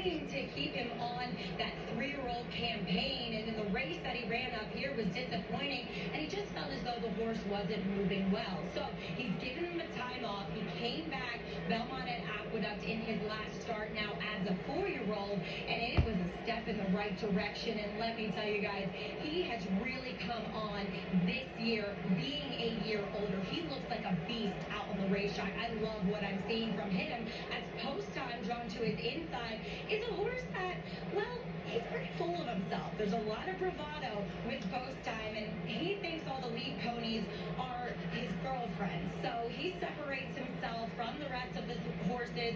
trying to keep him on that 3-year-old campaign, and in the race that he ran up here was disappointing, and he just felt as though the horse wasn't moving well. So he's given him a time off. He came back, Belmont at Aqueduct, in his last start now as a 4-year-old, and it was a step in the right direction. And let me tell you guys, he has really come on this year, being a year older. He looks like a beast out on the racetrack. I love what I'm seeing from him, as Post Time, drawn to his inside, is a horse that, well, he's pretty full of himself. There's a lot of bravado with Post Time, and he thinks all the lead ponies are his girlfriends. So he separates himself from the rest of the horses.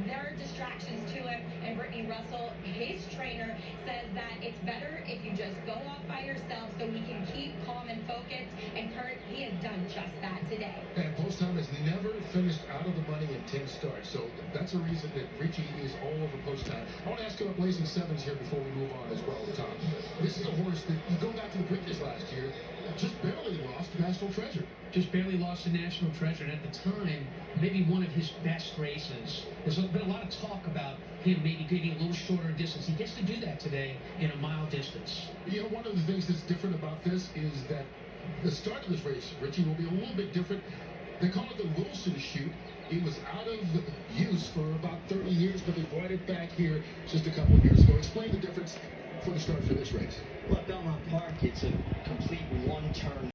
There are distractions to him, and Brittany Russell, his trainer, says that it's better if you just go off by yourself so he can keep calm and focused. And Kurt, he has done just that today. And Post Time has never finished out of the money in 10 starts, so that's a reason that Richie is all over Post Time. I want to ask you about Blazing Sevens here before we move on as well, Tom. This is a horse that, you go back to the British last year, just barely lost to National Treasure. Just barely lost to National Treasure, and at the time, maybe one of his best races. There's been a lot of talk about him maybe getting a little shorter distance. He gets to do that today in a mile distance. You know, one of the things that's different about this is that the start of this race, Richie, will be a little bit different. They call it the Wilson Chute. It was out of use for about 30 years, but they brought it back here just a couple of years ago. Explain the difference for the start for this race. Well, at Belmont Park, it's a complete one-turn